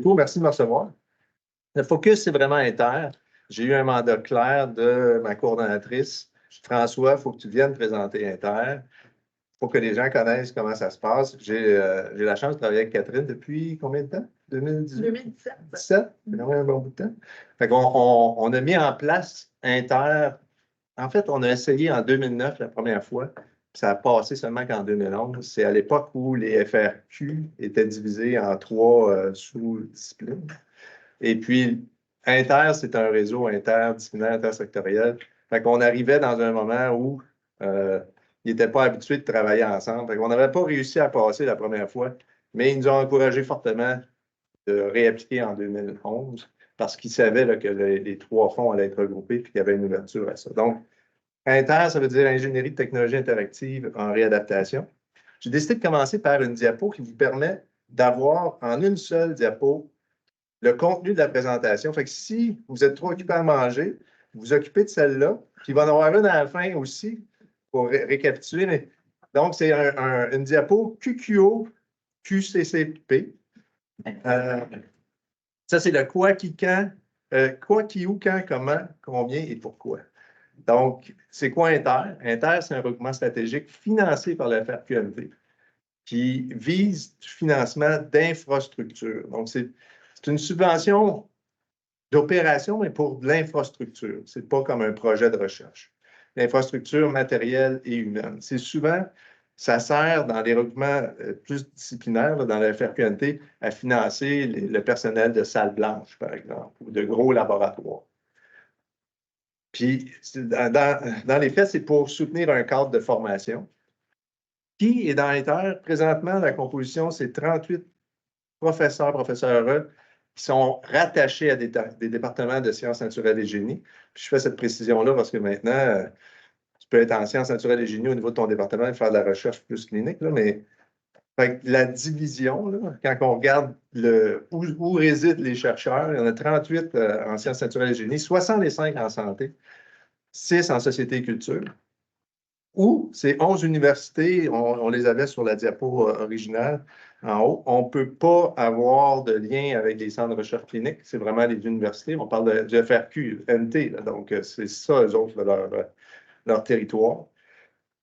Merci de me recevoir. Le focus, c'est vraiment inter. J'ai eu un mandat clair de ma coordonnatrice. François, il faut que tu viennes présenter Inter. Il faut que les gens connaissent comment ça se passe. J'ai la chance de travailler avec Catherine depuis combien de temps? 2018? 2017. 17? C'est quand même un bon bout de temps. Fait on a mis en place Inter. En fait, on a essayé en 2009 la première fois. Puis ça a passé seulement qu'en 2011. C'est à l'époque où les FRQ étaient divisés en trois sous-disciplines. Et puis, Inter, c'est un réseau interdisciplinaire, intersectoriel. Fait qu'on arrivait dans un moment où ils n'étaient pas habitués de travailler ensemble. Fait qu'on n'avait pas réussi à passer la première fois, mais ils nous ont encouragés fortement de réappliquer en 2011 parce qu'ils savaient là, que les trois fonds allaient être regroupés et qu'il y avait une ouverture à ça. Donc, Inter, ça veut dire Ingénierie de technologie interactive en réadaptation. J'ai décidé de commencer par une diapo qui vous permet d'avoir en une seule diapo le contenu de la présentation. Fait que si vous êtes trop occupé à manger, vous vous occupez de celle-là. Puis il va en avoir une à la fin aussi pour récapituler. Mais, donc, c'est une diapo QQO QCCP. Ça, c'est le quoi, qui, quand, quoi, qui, où, quand, comment, combien et pourquoi. Donc, c'est quoi Inter? Inter, c'est un regroupement stratégique financé par la FRQMT qui vise du financement d'infrastructures. Donc, c'est une subvention d'opération, mais pour de l'infrastructure. Ce n'est pas comme un projet de recherche. L'infrastructure matérielle et humaine. C'est souvent, ça sert dans les regroupements plus disciplinaires, là, dans la FRQNT, à financer le personnel de salle blanche, par exemple, ou de gros laboratoires. Puis, dans les faits, c'est pour soutenir un cadre de formation. Qui est dans Inter? Présentement, la composition, c'est 38 professeurs, professeurs qui sont rattachés à des départements de sciences naturelles et génie. Puis je fais cette précision-là parce que maintenant, tu peux être en sciences naturelles et génie au niveau de ton département et faire de la recherche plus clinique, là, mais la division, là, quand on regarde où résident les chercheurs, il y en a 38 en sciences naturelles et génie, 65 en santé, 6 en société et culture. Ou c'est 11 universités, on les avait sur la diapo originale en haut. On ne peut pas avoir de lien avec des centres de recherche clinique, c'est vraiment les universités. On parle du FRQ, NT, là, donc c'est ça, eux autres, leur territoire.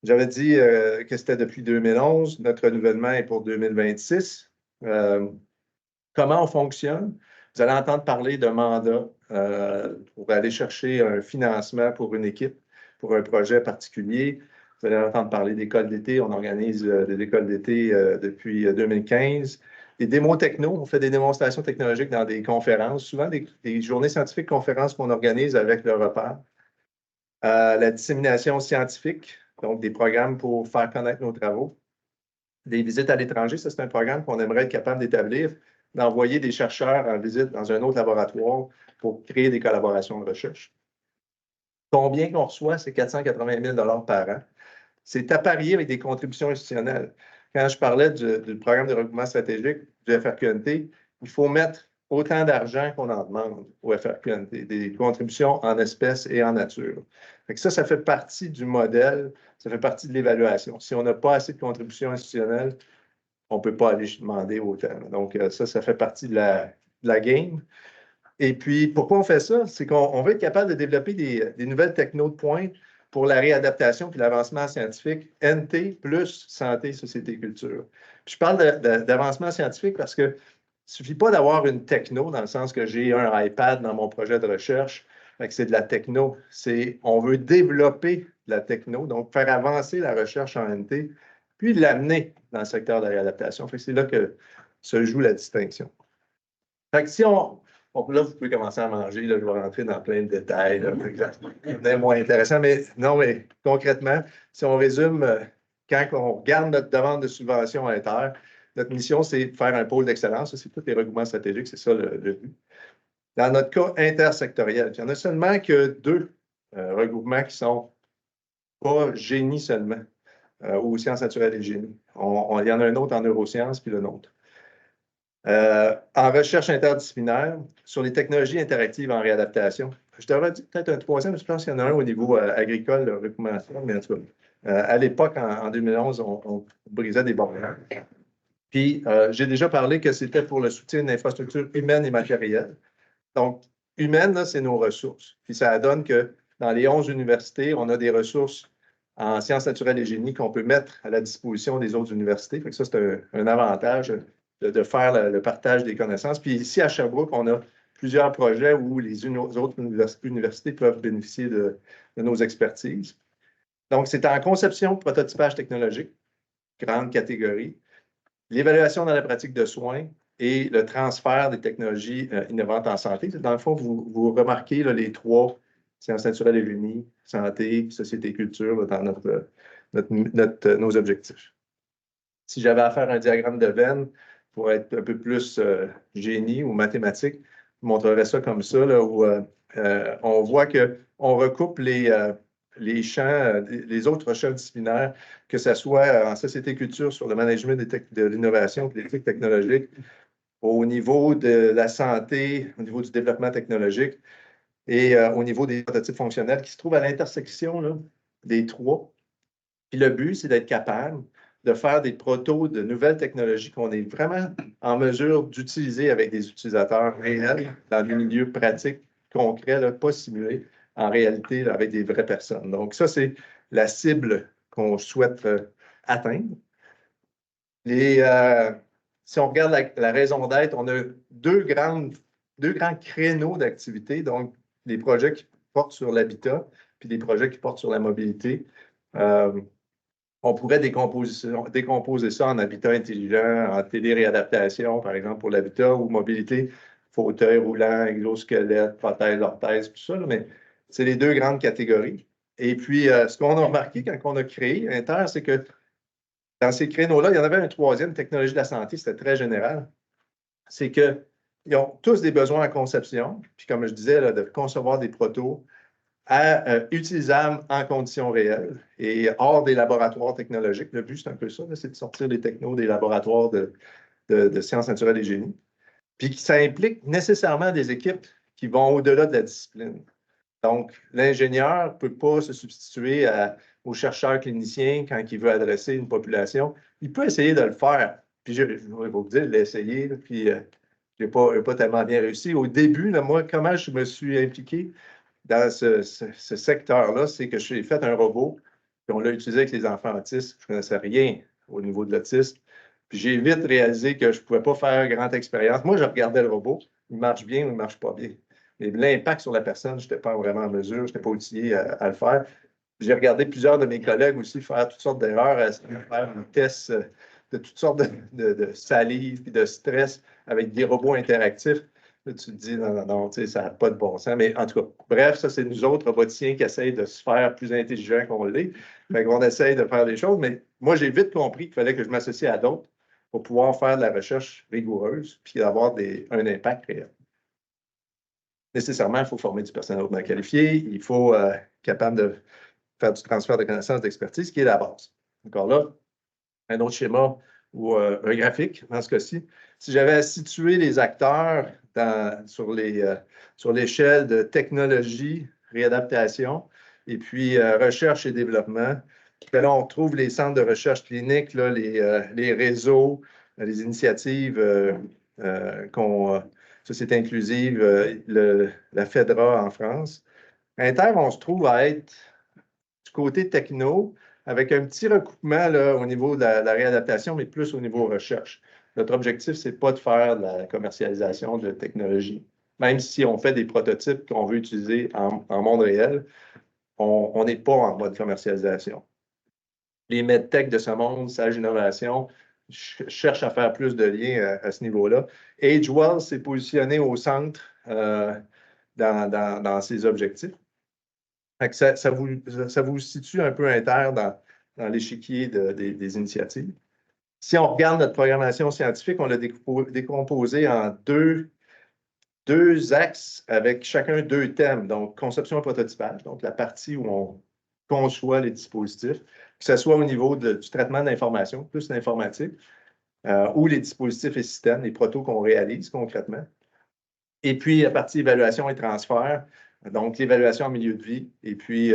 J'avais dit que c'était depuis 2011, notre renouvellement est pour 2026. Comment on fonctionne? Vous allez entendre parler d'un mandat pour aller chercher un financement pour une équipe, pour un projet particulier. Vous allez entendre parler d'écoles d'été. On organise des écoles d'été depuis 2015. Des démos techno. On fait des démonstrations technologiques dans des conférences, souvent des journées scientifiques conférences qu'on organise avec le repas. La dissémination scientifique, donc des programmes pour faire connaître nos travaux. Des visites à l'étranger, ça c'est un programme qu'on aimerait être capable d'établir, d'envoyer des chercheurs en visite dans un autre laboratoire pour créer des collaborations de recherche. Combien qu'on reçoit? C'est 480 000 par an. C'est à parier avec des contributions institutionnelles. Quand je parlais du programme de regroupement stratégique du FRQNT, il faut mettre autant d'argent qu'on en demande au FRQNT, des contributions en espèces et en nature. Ça fait partie du modèle, ça fait partie de l'évaluation. Si on n'a pas assez de contributions institutionnelles, on ne peut pas aller demander autant. Donc, ça fait partie de la game. Et puis, pourquoi on fait ça? C'est qu'on veut être capable de développer des nouvelles technos de pointe pour la réadaptation puis l'avancement scientifique NT plus santé, société, culture. Puis je parle d'avancement scientifique parce que il ne suffit pas d'avoir une techno dans le sens que j'ai un iPad dans mon projet de recherche, c'est de la techno. On veut développer la techno, donc faire avancer la recherche en NT, puis l'amener dans le secteur de la réadaptation. C'est là que se joue la distinction. Si là, vous pouvez commencer à manger, là, je vais rentrer dans plein de détails, c'est moins intéressant, mais non, mais concrètement, si on résume, quand on regarde notre demande de subvention inter, notre mission, c'est de faire un pôle d'excellence. C'est tous les regroupements stratégiques, c'est ça le but. Dans notre cas intersectoriel, il n'y en a seulement que 2 regroupements qui sont pas génie seulement, ou sciences naturelles et génie. Il y en a un autre en neurosciences, puis le nôtre. En recherche interdisciplinaire, sur les technologies interactives en réadaptation. Je t'aurais dit peut-être un 3e, mais je pense qu'il y en a un au niveau agricole, le recommandation, mais en tout cas, à l'époque, en 2011, on brisait des barrières. Puis, j'ai déjà parlé que c'était pour le soutien d'infrastructures humaines et matérielles. Donc, humaines, là, c'est nos ressources. Puis, ça donne que dans les 11 universités, on a des ressources en sciences naturelles et génie qu'on peut mettre à la disposition des autres universités. Fait que ça, c'est un avantage de faire le partage des connaissances. Puis ici, à Sherbrooke, on a plusieurs projets où les autres universités peuvent bénéficier de nos expertises. Donc, c'est en conception, prototypage technologique, grande catégorie, l'évaluation dans la pratique de soins et le transfert des technologies innovantes en santé. Dans le fond, vous remarquez là, les trois, sciences naturelles et génie, santé, société et culture, là, dans nos objectifs. Si j'avais à faire un diagramme de Venn pour être un peu plus génie ou mathématique, je vous montrerais ça comme ça, là, où on voit qu'on recoupe les champs, les autres champs disciplinaires, que ce soit en société et culture sur le management de l'innovation et l'éthique technologique, au niveau de la santé, au niveau du développement technologique et au niveau des prototypes fonctionnels qui se trouvent à l'intersection là, des trois. Puis le but, c'est d'être capable de faire des protos de nouvelles technologies qu'on est vraiment en mesure d'utiliser avec des utilisateurs réels dans des milieux pratiques, concrets, là, pas simulés, en réalité, là, avec des vraies personnes. Donc, ça, c'est la cible qu'on souhaite atteindre. Si on regarde la raison d'être, on a deux grands créneaux d'activité, donc des projets qui portent sur l'habitat, puis des projets qui portent sur la mobilité. On pourrait décomposer ça en habitat intelligent, en téléréadaptation, par exemple, pour l'habitat, ou mobilité, fauteuil roulant, exosquelette, prothèse, orthèse, tout ça, là, mais c'est les deux grandes catégories. Et puis, ce qu'on a remarqué quand on a créé Inter, c'est que dans ces créneaux-là, il y en avait un troisième, technologie de la santé, c'était très général. C'est qu'ils ont tous des besoins en conception, puis comme je disais, là, de concevoir des protos utilisables en conditions réelles et hors des laboratoires technologiques. Le but, c'est un peu ça, c'est de sortir les technos des laboratoires de sciences naturelles et génie. Puis ça implique nécessairement des équipes qui vont au-delà de la discipline. Donc, l'ingénieur ne peut pas se substituer au chercheur clinicien quand il veut adresser une population. Il peut essayer de le faire. Puis, je vais vous dire, l'essayer, puis je n'ai pas tellement bien réussi. Au début, là, moi, comment je me suis impliqué dans ce secteur-là, c'est que j'ai fait un robot, puis on l'a utilisé avec les enfants autistes. Je ne connaissais rien au niveau de l'autisme. Puis j'ai vite réalisé que je ne pouvais pas faire grande expérience. Moi, je regardais le robot, il marche bien ou il ne marche pas bien. Mais l'impact sur la personne, je n'étais pas vraiment en mesure, je n'étais pas outillé à le faire. J'ai regardé plusieurs de mes collègues aussi faire toutes sortes d'erreurs, à faire des tests de toutes sortes de salive et de stress avec des robots interactifs. Là, tu te dis, non, tu sais, ça n'a pas de bon sens. Mais en tout cas, bref, ça, c'est nous autres roboticiens qui essayent de se faire plus intelligents qu'on l'est. Fait qu'on essaye de faire des choses. Mais moi, j'ai vite compris qu'il fallait que je m'associe à d'autres pour pouvoir faire de la recherche rigoureuse puis avoir un impact réel. Nécessairement, il faut former du personnel hautement qualifié, il faut être capable de faire du transfert de connaissances, d'expertise, qui est la base. Encore là, un autre schéma ou un graphique, dans ce cas-ci. Si j'avais à situer les acteurs sur l'échelle de technologie, réadaptation, et puis recherche et développement, ben là, on trouve les centres de recherche clinique, là, les réseaux, les initiatives Société inclusive, la FEDRA en France. Inter, on se trouve à être du côté techno, avec un petit recoupement là, au niveau de la réadaptation, mais plus au niveau recherche. Notre objectif, ce n'est pas de faire de la commercialisation de technologie. Même si on fait des prototypes qu'on veut utiliser en monde réel, on n'est pas en mode commercialisation. Les medtech de ce monde, Sage Innovation, cherchent à faire plus de liens à ce niveau-là. AgeWell s'est positionné au centre dans ses objectifs. Ça vous situe un peu Inter dans l'échiquier des initiatives. Si on regarde notre programmation scientifique, on l'a décomposé en deux axes avec chacun deux thèmes. Donc, conception et prototypage, donc la partie où on conçoit les dispositifs, que ce soit au niveau du traitement d'information, plus l'informatique, ou les dispositifs et systèmes, les protos qu'on réalise concrètement. Et puis, la partie évaluation et transfert, donc l'évaluation en milieu de vie, et puis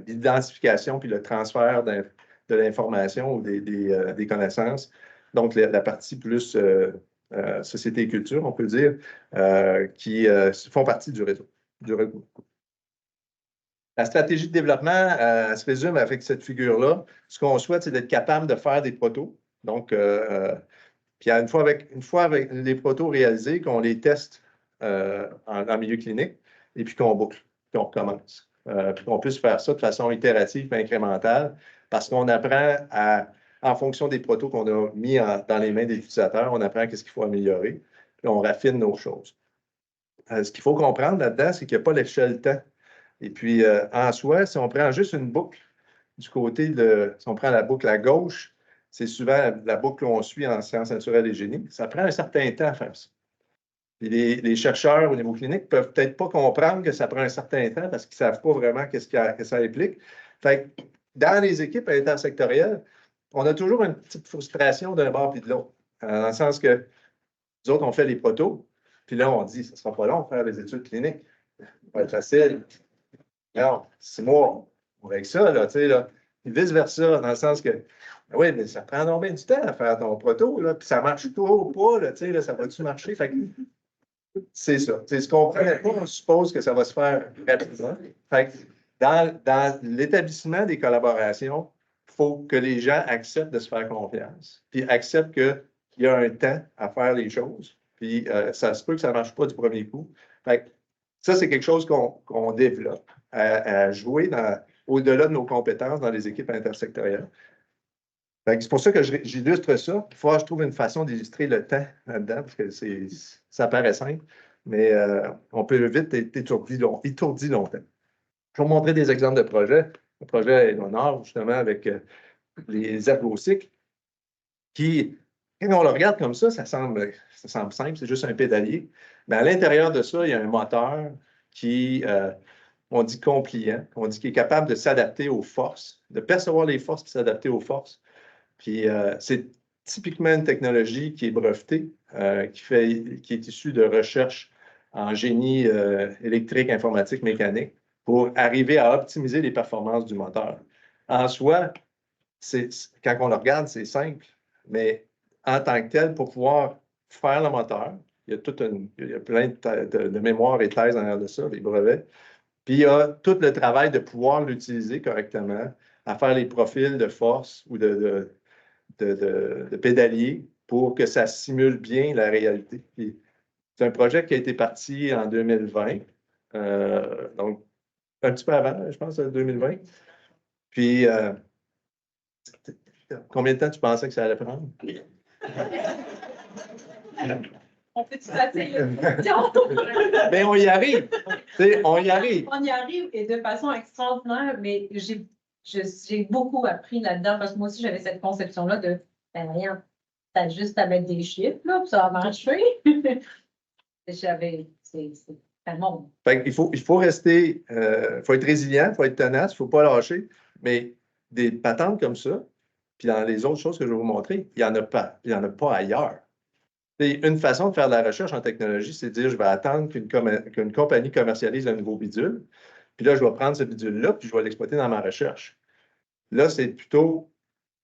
l'identification, puis le transfert de l'information ou des connaissances donc la partie plus société et culture, on peut dire, qui font partie du réseau. La stratégie de développement, elle se résume avec cette figure-là. Ce qu'on souhaite, c'est d'être capable de faire des protos. Donc, puis une fois avec les protos réalisés, qu'on les teste en milieu clinique, et puis qu'on boucle, qu'on recommence. Puis qu'on puisse faire ça de façon itérative et incrémentale, parce qu'on apprend en fonction des protos qu'on a mis dans les mains des utilisateurs, on apprend qu'est-ce qu'il faut améliorer, puis on raffine nos choses. Ce qu'il faut comprendre là-dedans, c'est qu'il n'y a pas l'échelle temps. Et puis, en soi, si on prend juste une boucle du côté si on prend la boucle à gauche, c'est souvent la boucle qu'on suit en sciences naturelles et génie. Ça prend un certain temps à faire ça. Puis les chercheurs au niveau clinique ne peuvent peut-être pas comprendre que ça prend un certain temps parce qu'ils ne savent pas vraiment qu'est-ce que ça implique. Fait que dans les équipes intersectorielles, on a toujours une petite frustration d'un bord et de l'autre. Dans le sens que nous autres, on fait les protos, puis là, on dit, ça ne sera pas long de faire les études cliniques. Ça va être facile. Non, 6 mois, avec ça, là, tu sais, là. Puis vice-versa, dans le sens que, ben oui, mais ça prend donc bien du temps à faire ton proto, là, puis ça marche toujours pas, là, tu sais, là, ça va-tu marcher? Fait que c'est ça. C'est ce qu'on fait, on suppose que ça va se faire rapidement. Fait que dans l'établissement des collaborations, il faut que les gens acceptent de se faire confiance, puis acceptent qu'il y a un temps à faire les choses, puis ça se peut que ça ne marche pas du premier coup. Fait que ça, c'est quelque chose qu'on développe à jouer au-delà de nos compétences dans les équipes intersectorielles. C'est pour ça que j'illustre ça. Il faut que je trouve une façon d'illustrer le temps là-dedans, parce que ça paraît simple, mais on peut vite être étourdi longtemps. Je vais vous montrer des exemples de projets. Le projet est au nord, justement, avec les ergocycles, qui, quand on le regarde comme ça semble simple, c'est juste un pédalier. Mais à l'intérieur de ça, il y a un moteur qui, on dit compliant, on dit qu'il est capable de s'adapter aux forces, de percevoir les forces et s'adapter aux forces. Puis c'est typiquement une technologie qui est brevetée, qui est issue de recherche en génie électrique, informatique, mécanique, pour arriver à optimiser les performances du moteur. En soi, quand on le regarde, c'est simple, mais en tant que tel, pour pouvoir faire le moteur, il y a plein de mémoires et thèses derrière de ça, les brevets. Puis il y a tout le travail de pouvoir l'utiliser correctement, à faire les profils de force ou de pédalier pour que ça simule bien la réalité. C'est un projet qui a été parti en 2020, donc un petit peu avant, je pense, 2020. Puis, combien de temps tu pensais que ça allait prendre? On fait-tu passer Bien, on y arrive. On y arrive. On y arrive et de façon extraordinaire, mais j'ai beaucoup appris là-dedans parce que moi aussi, j'avais cette conception-là de ben rien, t'as juste à mettre des chiffres, là, puis ça va marcher. C'est tellement. Il faut rester, faut être résilient, il faut être tenace, il ne faut pas lâcher. Mais des patentes comme ça, puis dans les autres choses que je vais vous montrer, il n'y en a pas. Il n'y en a pas ailleurs. Une façon de faire de la recherche en technologie, c'est de dire, je vais attendre qu'une compagnie commercialise un nouveau bidule, puis là, je vais prendre ce bidule-là, puis je vais l'exploiter dans ma recherche. Là, c'est plutôt,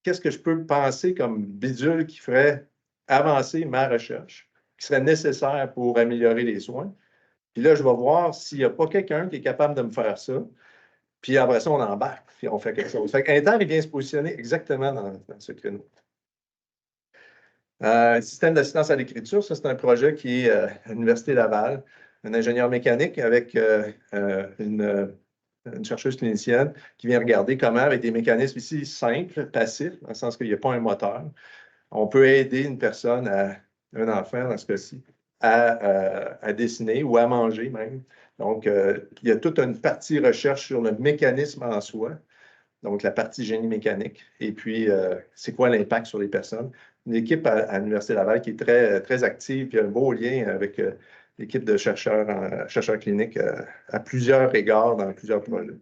qu'est-ce que je peux penser comme bidule qui ferait avancer ma recherche, qui serait nécessaire pour améliorer les soins. Puis là, je vais voir s'il n'y a pas quelqu'un qui est capable de me faire ça. Puis après ça, on embarque, puis on fait quelque chose. Fait qu'Inter, il vient se positionner exactement dans ce créneau. Système d'assistance à l'écriture, ça, c'est un projet qui est à l'Université Laval, un ingénieur mécanique avec une chercheuse clinicienne qui vient regarder comment, avec des mécanismes ici simples, passifs, dans le sens qu'il n'y a pas un moteur, on peut aider une personne, un enfant dans ce cas-ci, à dessiner ou à manger même. Donc, il y a toute une partie recherche sur le mécanisme en soi, donc la partie génie mécanique, et puis c'est quoi l'impact sur les personnes. Une équipe à l'Université Laval qui est très, très active, puis un beau lien avec l'équipe de chercheurs cliniques à plusieurs égards dans plusieurs projets.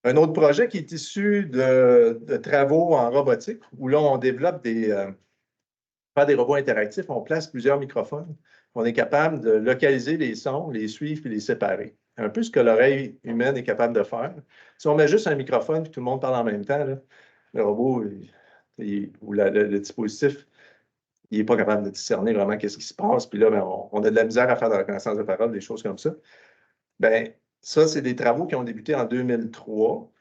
Un autre projet qui est issu de travaux en robotique, où là, on développe faire des robots interactifs, on place plusieurs microphones. On est capable de localiser les sons, les suivre et les séparer. Un peu ce que l'oreille humaine est capable de faire. Si on met juste un microphone et tout le monde parle en même temps, là, le robot, où le dispositif il n'est pas capable de discerner vraiment qu'est-ce qui se passe. Puis là, ben, on a de la misère à faire de la reconnaissance de parole, des choses comme ça. Bien, ça, c'est des travaux qui ont débuté en 2003,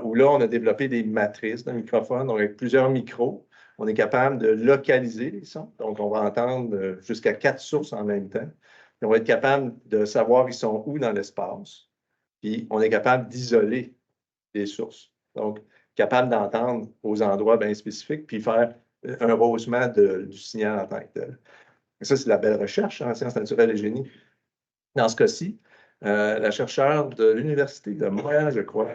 où là, on a développé des matrices de microphones, donc avec plusieurs micros. On est capable de localiser les sons. Donc, on va entendre jusqu'à 4 sources en même temps. Puis on va être capable de savoir ils sont où dans l'espace. Puis, on est capable d'isoler les sources. Donc, capable d'entendre aux endroits bien spécifiques, puis faire un rehaussement du signal en tant que tel. Et ça, c'est la belle recherche en sciences naturelles et génie. Dans ce cas-ci, la chercheure de l'Université de Montréal, je crois,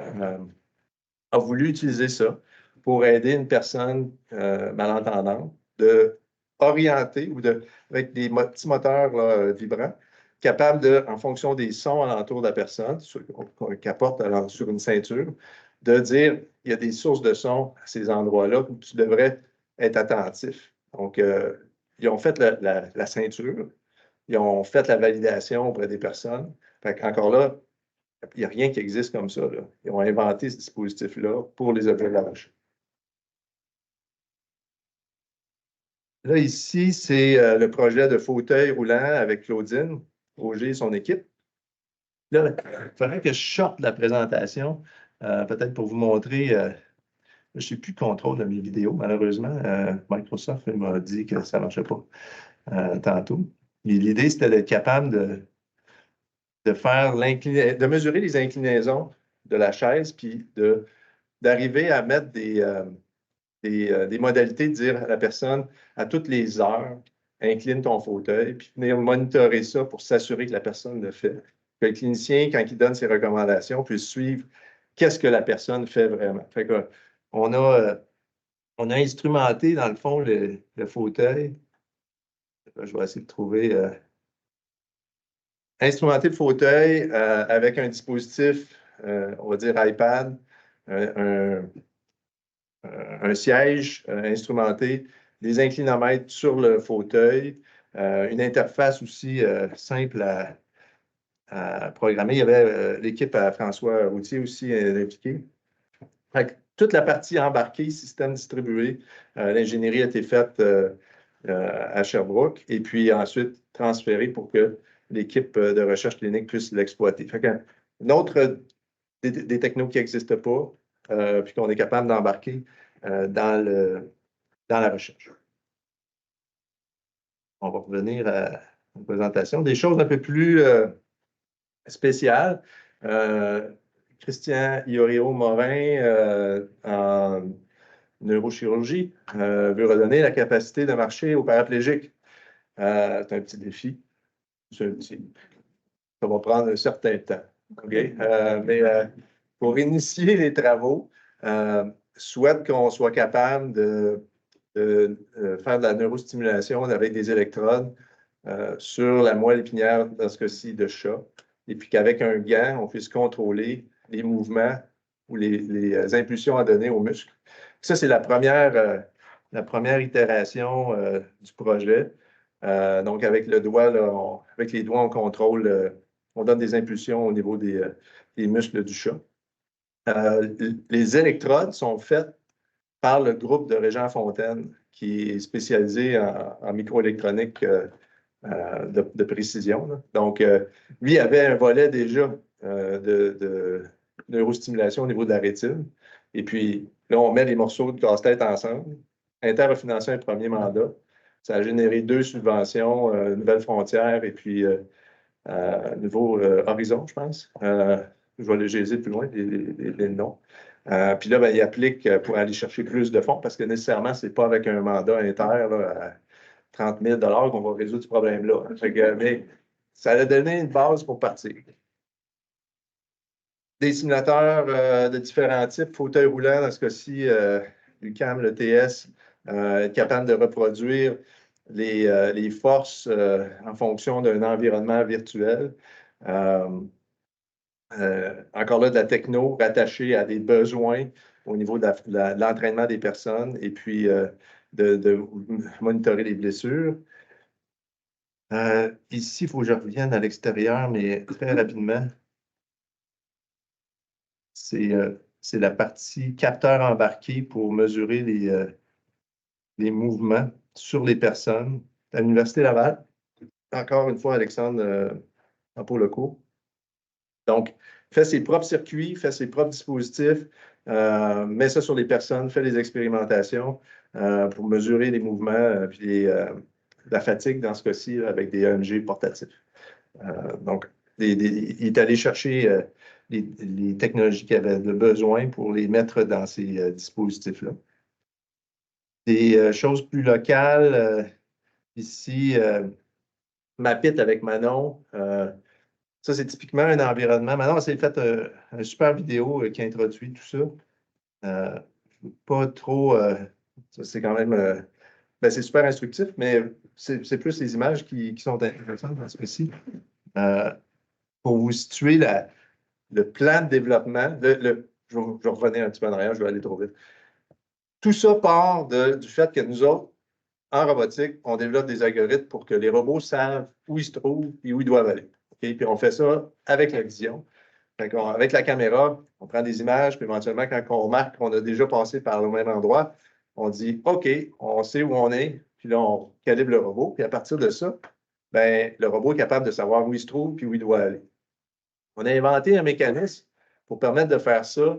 a voulu utiliser ça pour aider une personne malentendante de orienter ou avec des petits moteurs là, vibrants, capables de, en fonction des sons alentour de la personne, qui apporte sur une ceinture, de dire il y a des sources de son à ces endroits-là où tu devrais être attentif. Donc, ils ont fait la ceinture, ils ont fait la validation auprès des personnes. Encore là, il n'y a rien qui existe comme ça, là. Ils ont inventé ce dispositif-là pour les objets de la recherche. Là, ici, c'est le projet de fauteuil roulant avec Claudine, Roger et son équipe. Là, il faudrait que je sorte la présentation, peut-être pour vous montrer. Je ne sais plus le contrôle de mes vidéos, malheureusement. Microsoft m'a dit que ça ne marchait pas tantôt. L'idée, c'était d'être capable de mesurer les inclinaisons de la chaise, puis d'arriver à mettre des modalités, de dire à la personne, à toutes les heures, incline ton fauteuil, puis venir monitorer ça pour s'assurer que la personne le fait. Que le clinicien, quand il donne ses recommandations, puisse suivre qu'est-ce que la personne fait vraiment. Fait que, on a instrumenté, dans le fond, le fauteuil. Je vais essayer de trouver... instrumenter le fauteuil avec un dispositif, on va dire iPad, un siège instrumenté, des inclinomètres sur le fauteuil, une interface aussi simple à programmer. Il y avait l'équipe à François Routier aussi impliquée. Toute la partie embarquée, système distribué, l'ingénierie a été faite à Sherbrooke et puis ensuite transférée pour que l'équipe de recherche clinique puisse l'exploiter. Une autre des technos qui n'existent pas, puis qu'on est capable d'embarquer dans la recherche. On va revenir à la présentation. Des choses un peu plus spéciales. Christian Iorio-Morin, en neurochirurgie, veut redonner la capacité de marcher aux paraplégiques. C'est un petit défi. Ça va prendre un certain temps. Okay? Mais pour initier les travaux, souhaite qu'on soit capable de faire de la neurostimulation avec des électrodes sur la moelle épinière, dans ce cas-ci, de chat, et puis qu'avec un gant, on puisse contrôler les mouvements ou les impulsions à donner aux muscles. Ça, c'est la première itération du projet. Donc, avec le doigt, là, avec les doigts, on contrôle, on donne des impulsions au niveau des muscles du chat. Les électrodes sont faites par le groupe de Régent Fontaine, qui est spécialisé en microélectronique de précision, là. Donc, lui avait un volet déjà de neurostimulation au niveau de la rétine. Et puis, là, on met les morceaux de casse-tête ensemble. Inter a financé un premier mandat. Ça a généré 2 subventions, Nouvelle Frontière et puis Nouveau Horizon, je pense. Je vais les gérer plus loin, les noms. Puis là, ben, il applique pour aller chercher plus de fonds parce que nécessairement, ce n'est pas avec un mandat inter là, à 30 000 qu'on va résoudre ce problème-là. Mais ça a donné une base pour partir. Des simulateurs de différents types, fauteuil roulant, dans ce cas-ci, l'UQAM, le TS, être capable de reproduire les forces en fonction d'un environnement virtuel. Encore là, de la techno rattachée à des besoins au niveau de l'entraînement des personnes et puis de monitorer les blessures. Ici, il faut que je revienne à l'extérieur, mais très rapidement. C'est la partie capteur embarqué pour mesurer les mouvements sur les personnes à l'Université Laval. Encore une fois, Alexandre Ampoloco. Donc, fait ses propres circuits, fait ses propres dispositifs, met ça sur les personnes, fait des expérimentations pour mesurer les mouvements puis la fatigue dans ce cas-ci avec des EMG portatifs. Donc, il est allé chercher les technologies qu'il avait besoin pour les mettre dans ces dispositifs-là. Des choses plus locales, ici, Mapit avec Manon. Ça, c'est typiquement un environnement. Manon, c'est fait une super vidéo qui introduit tout ça. Pas trop. Ça, c'est quand même. Ben, c'est super instructif, mais c'est plus les images qui sont intéressantes dans ce cas-ci. Pour vous situer le plan de développement, je vais revenir un petit peu en arrière, je vais aller trop vite. Tout ça part du fait que nous autres, en robotique, on développe des algorithmes pour que les robots savent où ils se trouvent et où ils doivent aller. Okay? Puis on fait ça avec la vision. Avec la caméra, on prend des images, puis éventuellement, quand on remarque qu'on a déjà passé par le même endroit, on dit OK, on sait où on est, puis là, on calibre le robot. Puis à partir de ça, ben, le robot est capable de savoir où il se trouve puis où il doit aller. On a inventé un mécanisme pour permettre de faire ça,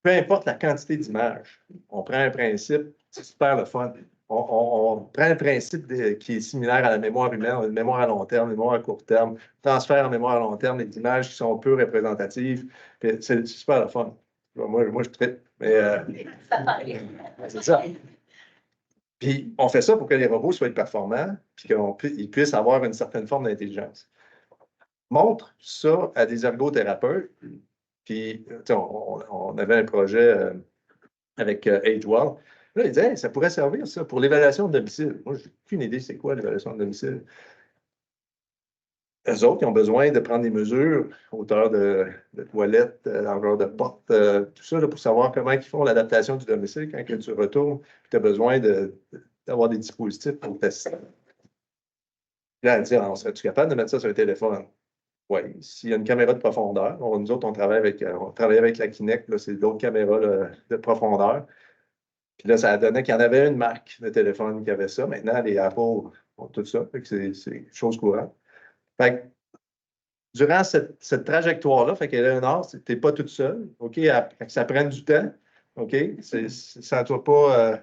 peu importe la quantité d'images. On prend un principe, c'est super le fun. On prend un principe qui est similaire à la mémoire humaine, une mémoire à long terme, une mémoire à court terme, transfert en mémoire à long terme, des images qui sont peu représentatives. C'est super le fun. Moi je tripe. C'est ça. Puis on fait ça pour que les robots soient performants, puis qu'ils puissent avoir une certaine forme d'intelligence. Montre ça à des ergothérapeutes. Puis, on avait un projet avec AgeWell. Là, il disait, hey, ça pourrait servir, ça, pour l'évaluation de domicile. Moi, je n'ai aucune idée c'est quoi l'évaluation de domicile. Eux autres, ils ont besoin de prendre des mesures, hauteur de toilette, longueur de porte, tout ça, là, pour savoir comment ils font l'adaptation du domicile quand tu retournes. Tu as besoin d'avoir des dispositifs pour tester. Là, elle dit, on serait-tu capable de mettre ça sur un téléphone? Oui, s'il y a une caméra de profondeur, nous autres, on travaille avec la Kinect, c'est d'autres caméras là, de profondeur. Puis là, ça a donné qu'il y en avait une marque de téléphone qui avait ça. Maintenant, les Apple ont tout ça. C'est chose courante. Fait que, durant cette trajectoire-là, fait qu'elle a un art, tu n'es pas toute seule. OK? Ça prend du temps. OK? Ça ne doit pas.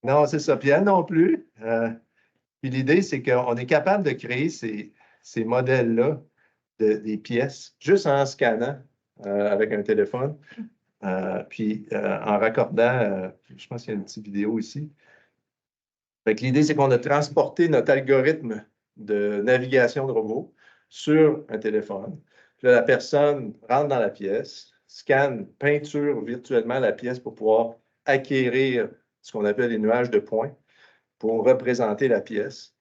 Non, c'est ça. Puis elle non plus. Puis l'idée, c'est qu'on est capable de créer ces modèles-là des pièces juste en scannant avec un téléphone. Puis en raccordant, je pense qu'il y a une petite vidéo ici. L'idée, c'est qu'on a transporté notre algorithme de navigation de robot sur un téléphone. Puis là, la personne rentre dans la pièce, scanne, peinture virtuellement la pièce pour pouvoir acquérir ce qu'on appelle les nuages de points pour représenter la pièce.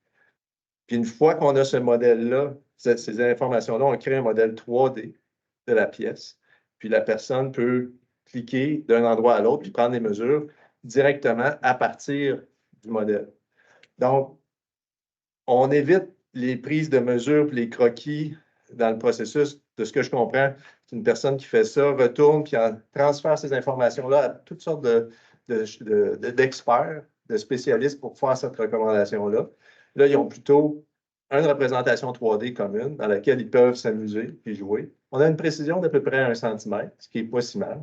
Puis une fois qu'on a ce modèle-là, ces informations-là, on crée un modèle 3D de la pièce. Puis la personne peut cliquer d'un endroit à l'autre puis prendre des mesures directement à partir du modèle. Donc, on évite les prises de mesures et les croquis dans le processus. De ce que je comprends, c'est une personne qui fait ça, retourne puis transfère ces informations-là à toutes sortes d'experts, de spécialistes pour faire cette recommandation-là. Là, ils ont plutôt une représentation 3D commune dans laquelle ils peuvent s'amuser et jouer. On a une précision d'à peu près 1 cm, ce qui n'est pas si mal.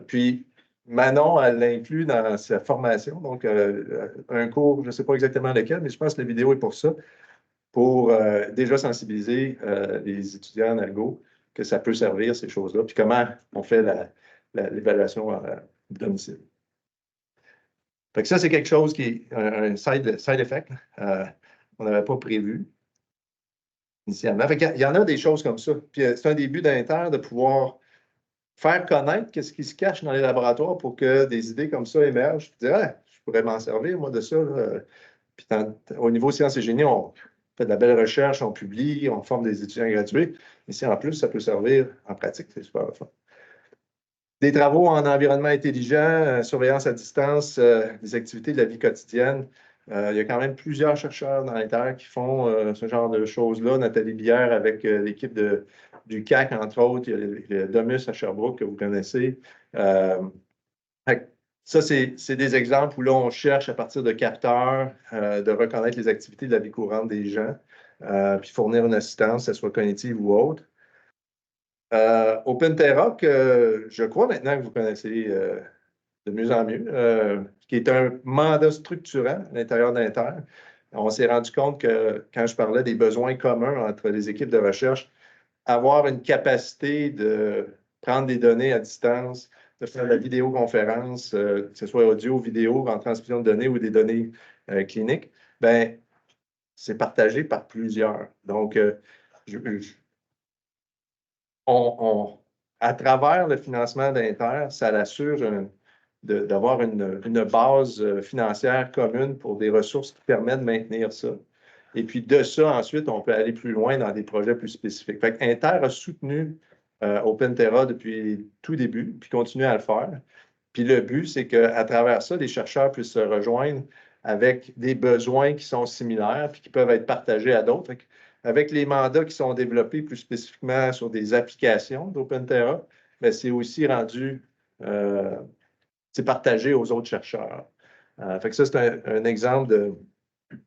Puis, Manon, elle l'inclut dans sa formation, donc un cours, je ne sais pas exactement lequel, mais je pense que la vidéo est pour ça, pour déjà sensibiliser les étudiants en ergo que ça peut servir, ces choses-là, puis comment on fait l'évaluation du domicile. Fait que ça, c'est quelque chose qui est un side effect qu'on n'avait pas prévu initialement. Fait qu'il y en a des choses comme ça. Puis c'est un début d'Inter de pouvoir faire connaître ce qui se cache dans les laboratoires pour que des idées comme ça émergent. Je dirais, je pourrais m'en servir, moi, de ça. Puis au niveau sciences et génie, on fait de la belle recherche, on publie, on forme des étudiants gradués. Mais si en plus, ça peut servir en pratique, c'est super fun. Des travaux en environnement intelligent, surveillance à distance, des activités de la vie quotidienne. Il y a quand même plusieurs chercheurs dans l'Inter qui font ce genre de choses-là. Nathalie Bière avec l'équipe du CAC, entre autres. Il y a le Domus à Sherbrooke que vous connaissez. Ça, c'est des exemples où là, on cherche à partir de capteurs de reconnaître les activités de la vie courante des gens, puis fournir une assistance, que ce soit cognitive ou autre. OpenTerra, que je crois maintenant que vous connaissez de mieux en mieux, qui est un mandat structurant à l'intérieur d'Inter. On s'est rendu compte que quand je parlais des besoins communs entre les équipes de recherche, avoir une capacité de prendre des données à distance, de faire de la vidéoconférence, que ce soit audio, vidéo, en transmission de données ou des données cliniques, ben c'est partagé par plusieurs. Donc, à travers le financement d'Inter, ça l'assure d'avoir une base financière commune pour des ressources qui permettent de maintenir ça. Et puis de ça, ensuite, on peut aller plus loin dans des projets plus spécifiques. Fait qu'Inter a soutenu OpenTerra depuis tout début, puis continue à le faire. Puis le but, c'est qu'à travers ça, les chercheurs puissent se rejoindre avec des besoins qui sont similaires, puis qui peuvent être partagés à d'autres. Avec les mandats qui sont développés plus spécifiquement sur des applications d'OpenTerra, c'est aussi rendu, c'est partagé aux autres chercheurs. Fait que ça, c'est un exemple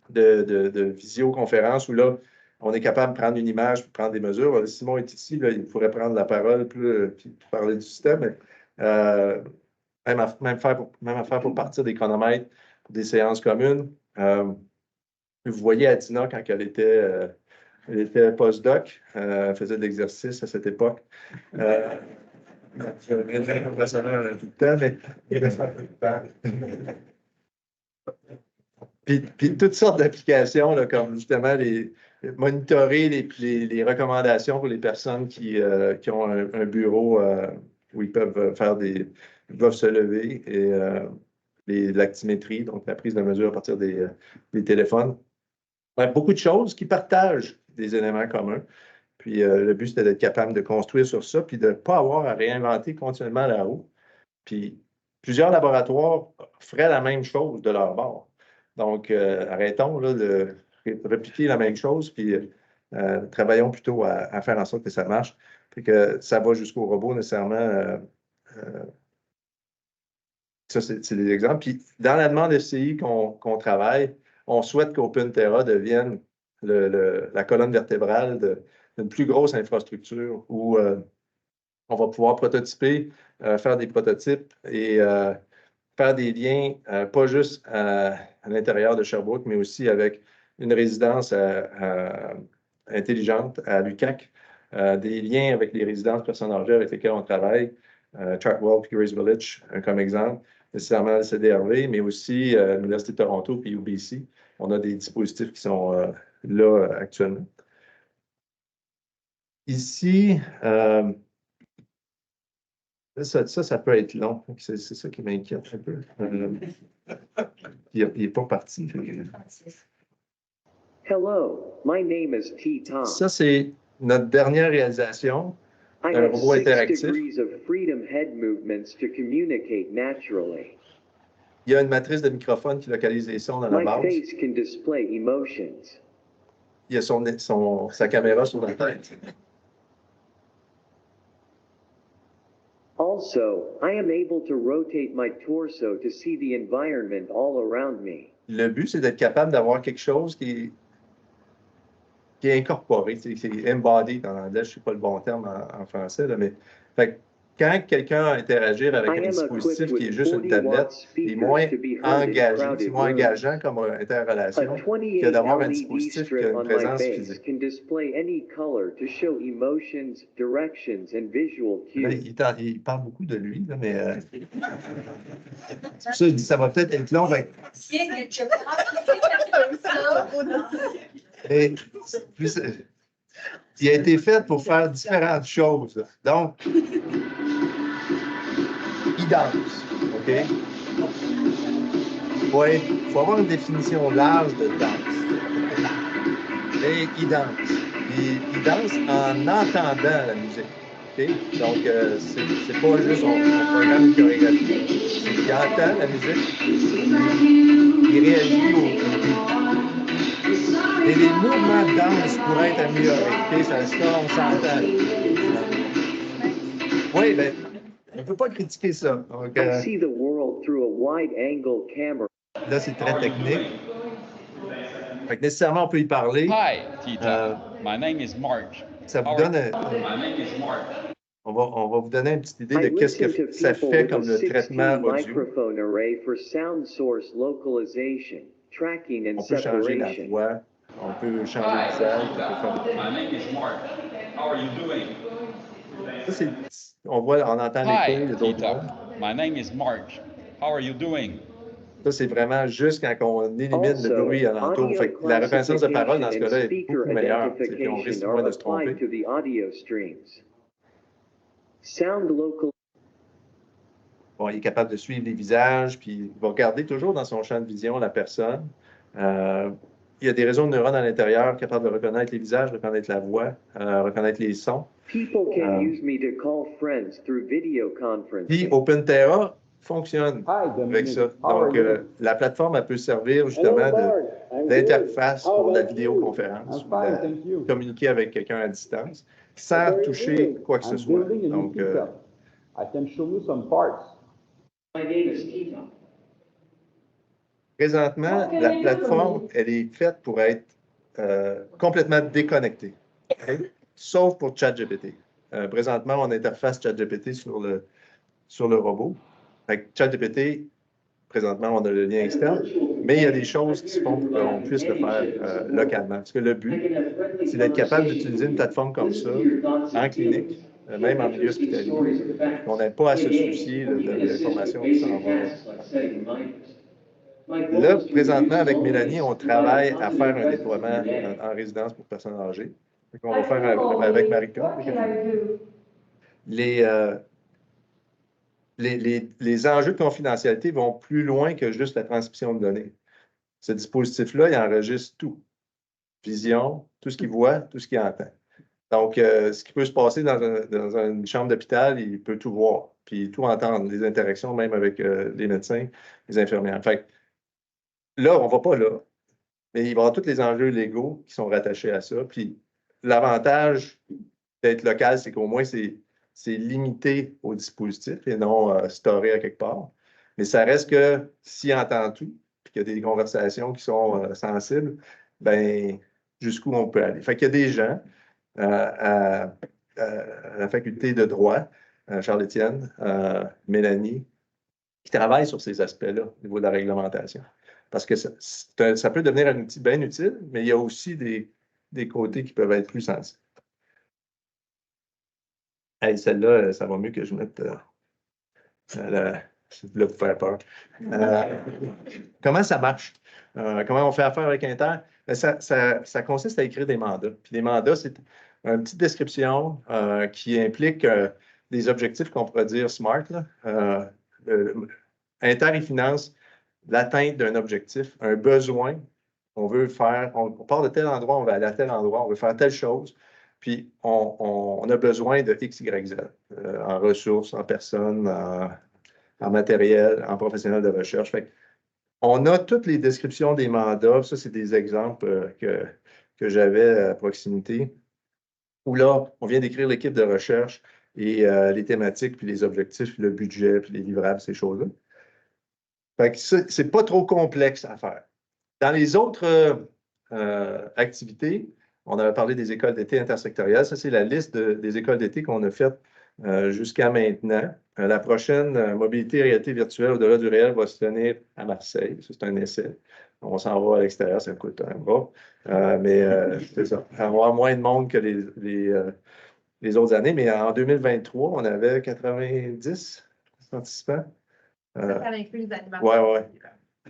de visioconférence où là, on est capable de prendre une image pour prendre des mesures. Simon est ici, là, il pourrait prendre la parole puis parler du système. Même affaire pour partir des chronomètres, pour des séances communes. Vous voyez Adina quand elle était postdoc, elle faisait de l'exercice à cette époque. Je vais impressionnant tout le temps, mais il reste un peu de temps. Puis toutes sortes d'applications, comme justement monitorer les recommandations pour les personnes qui ont un bureau où ils peuvent se lever, et l'actimétrie, donc la prise de mesure à partir des téléphones. Beaucoup de choses qui partagent des éléments communs. Puis le but, c'était d'être capable de construire sur ça, puis de ne pas avoir à réinventer continuellement la roue. Puis plusieurs laboratoires feraient la même chose de leur bord. Donc, arrêtons là, de répliquer la même chose, puis travaillons plutôt à faire en sorte que ça marche, puis que ça va jusqu'au robot nécessairement. Ça, c'est des exemples. Puis, dans la demande SCI qu'on travaille, on souhaite qu'OpenTerra devienne la colonne vertébrale d'une plus grosse infrastructure où on va pouvoir prototyper, faire des prototypes et faire des liens, pas juste à l'intérieur de Sherbrooke, mais aussi avec une résidence intelligente à l'UQAC, des liens avec les résidences personnes âgées avec lesquelles on travaille, Chartwell et Grace Village, comme exemple, nécessairement le CDRV, mais aussi l'Université de Toronto et UBC. On a des dispositifs qui sont là actuellement. Ici, ça peut être long. C'est ça qui m'inquiète un peu. Il n'est pas parti. Hello, my name is T. Tom. Ça, c'est notre dernière réalisation. Un robot interactif. Il y a une matrice de microphone qui localise les sons dans la base. Il y a sa caméra sur la tête. Also, I am able to rotate my torso to see the environment all around me. Le but, c'est d'être capable d'avoir quelque chose qui est incorporé, c'est embodied en anglais, je ne sais pas le bon terme en français, là, mais fait, quand quelqu'un interagit avec un dispositif qui est juste une tablette, il est moins engagé, c'est moins engageant comme interrelation que d'avoir un dispositif qui a une présence physique. Là, il parle beaucoup de lui, là, mais c'est pour ça que je dis ça va peut-être être long. Et, puis, il a été fait pour faire différentes choses. Donc, il danse, OK? Oui, il faut avoir une définition large de danse. Et il danse. Il danse en entendant la musique, OK? Donc, c'est pas juste on programme une chorégraphie. C'est qu'il entend la musique, il réagit au et les mouvements de danse pourraient être améliorés. Okay? Ça, on s'entend. Oui, bien, On ne peut pas critiquer ça. Donc, I see the world through a wide-angle camera. là, c'est très technique. Fait que nécessairement, on peut y parler. Hi, Tita. Euh, My name is Mark. Ça vous How donne, are you? My name is Mark. on va vous donner une petite idée de I qu'est-ce listen que to ça people fait with a comme le 16 traitement audio. microphone array for sound source localization, tracking and On peut changer la separation. voix, on peut changer le Hi, visage, on peut Tita. faire... My name is Mark. How are you doing? Ça, on voit, on entend l'écho, il y a Hi, d'autres Tita. mots. My name is Mark. How are you doing? Ça, c'est vraiment juste quand on élimine le Also, bruit alentour. audio Fait que la reconnaissance de parole, dans ce classification and cas-là, est speaker beaucoup meilleure. Puis on risque identification moins are de se tromper. applied to the audio streams. Sound local. Bon, il est capable de suivre les visages, puis il va regarder toujours dans son champ de vision la personne. Il y a des réseaux de neurones à l'intérieur capables de reconnaître les visages, reconnaître la voix, reconnaître les sons. People can use me to call friends through video Puis conferencing. OpenTera fonctionne avec ça. Donc, la plateforme, elle peut servir justement d'interface pour la vidéoconférence, ou communiquer avec quelqu'un à distance, sans toucher quoi que ce soit. Donc, I can show you some parts. My name is Tita. présentement, la plateforme, elle est faite pour être complètement déconnectée, okay? Sauf pour ChatGPT. Présentement, on interface ChatGPT sur le robot. Avec ChatGPT, présentement, on a le lien externe, mais il y a des choses qui se font pour qu'on puisse le faire localement. Parce que le but, c'est d'être capable d'utiliser une plateforme comme ça en clinique, même en milieu hospitalier. On n'a pas à se soucier de l'information qui s'en va. Là, présentement, avec Mélanie, on travaille à faire un déploiement en résidence pour personnes âgées. On va faire avec Marika. Les enjeux de confidentialité vont plus loin que juste la transmission de données. Ce dispositif-là, il enregistre tout. Vision, tout ce qu'il voit, tout ce qu'il entend. Donc, ce qui peut se passer dans une chambre d'hôpital, il peut tout voir, puis tout entendre, les interactions même avec les médecins, les infirmières. Fait que là, on ne va pas là, mais il va y avoir tous les enjeux légaux qui sont rattachés à ça. Puis l'avantage d'être local, c'est qu'au moins, c'est limité au dispositif et non storé à quelque part. Mais ça reste que s'il entend tout, puis qu'il y a des conversations qui sont sensibles, ben jusqu'où on peut aller. Fait qu'il y a des gens à la faculté de droit, Charles-Étienne, Mélanie, qui travaillent sur ces aspects-là au niveau de la réglementation. Parce que ça peut devenir un outil bien utile, mais il y a aussi des côtés qui peuvent être plus sensibles. Hey, celle-là, ça va mieux que je mette là pour faire peur. Comment ça marche? Comment on fait affaire avec Inter? Ça consiste à écrire des mandats. Puis des mandats, c'est une petite description qui implique des objectifs qu'on pourrait dire SMART. Inter, il finance l'atteinte d'un objectif, un besoin. On veut faire, on part de tel endroit, on va aller à tel endroit, on veut faire telle chose. Puis, on a besoin de X, Y, Z, en ressources, en personnes, en matériel, en professionnel de recherche. Fait on a toutes les descriptions des mandats. Ça, c'est des exemples que j'avais à proximité. Où là, on vient d'écrire l'équipe de recherche et les thématiques, puis les objectifs, puis le budget, puis les livrables, ces choses-là. Fait que c'est pas trop complexe à faire. Dans les autres activités, on avait parlé des écoles d'été intersectorielles. Ça, c'est la liste des écoles d'été qu'on a faites jusqu'à maintenant. La prochaine mobilité et réalité virtuelle au-delà du réel va se tenir à Marseille. Ça, c'est un essai. On s'en va à l'extérieur, ça coûte un bras. Mais c'est ça. Il va y avoir moins de monde que les autres années. Mais en 2023, on avait 90 participants. Ça inclut les animateurs. Oui, oui.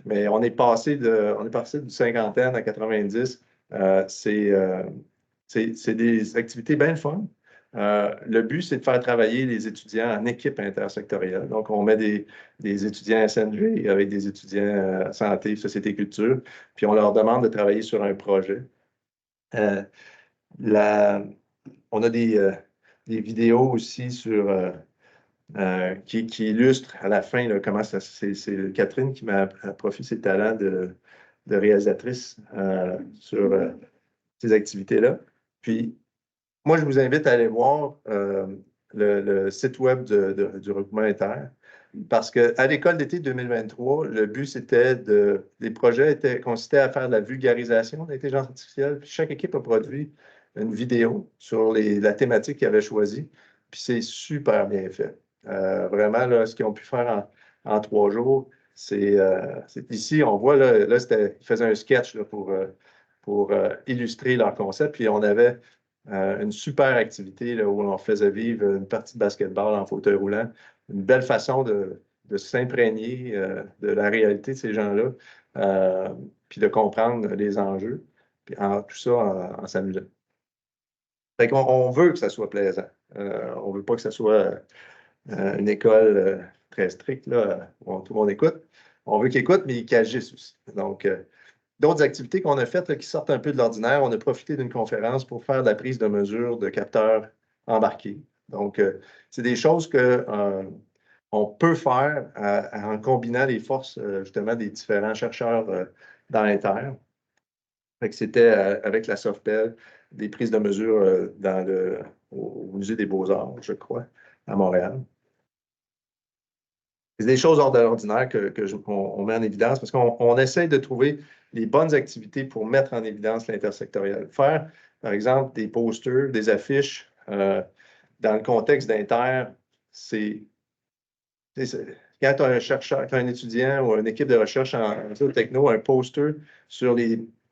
Mais on est passé d'une cinquantaine à 90. C'est des activités bien fun. Le but, c'est de faire travailler les étudiants en équipe intersectorielle. Donc, on met des étudiants SNV avec des étudiants santé, société, culture, puis on leur demande de travailler sur un projet. On a des vidéos aussi sur... qui illustre à la fin là, comment ça. C'est Catherine qui m'a profité ses talents de réalisatrice sur ces activités-là. Puis, moi, je vous invite à aller voir le site web du regroupement Inter. Parce qu'à l'école d'été 2023, le but, c'était les projets consistaient à faire de la vulgarisation de l'intelligence artificielle. Puis chaque équipe a produit une vidéo sur la thématique qu'ils avaient choisie. Puis c'est super bien fait. Vraiment, là, ce qu'ils ont pu faire en 3 jours, c'est ici, on voit, là ils faisaient un sketch là, pour illustrer leur concept. Puis on avait une super activité là, où on faisait vivre une partie de basketball en fauteuil roulant. Une belle façon de s'imprégner de la réalité de ces gens-là, puis de comprendre les enjeux, puis tout ça en s'amusant. Fait qu'on on veut que ça soit plaisant. On ne veut pas que ça soit une école très stricte, là, où tout le monde écoute. On veut qu'ils écoutent, mais qu'ils agissent aussi. Donc, d'autres activités qu'on a faites là, qui sortent un peu de l'ordinaire, on a profité d'une conférence pour faire de la prise de mesure de capteurs embarqués. Donc, c'est des choses qu'on peut faire en combinant les forces, justement, des différents chercheurs dans l'Inter. C'était avec la Softbell, des prises de mesure au Musée des Beaux-Arts, je crois, à Montréal. C'est des choses hors de l'ordinaire qu'on met en évidence parce qu'on essaie de trouver les bonnes activités pour mettre en évidence l'intersectoriel. Faire, par exemple, des posters, des affiches dans le contexte d'Inter, quand tu as un chercheur, quand un étudiant ou une équipe de recherche en techno, un poster sur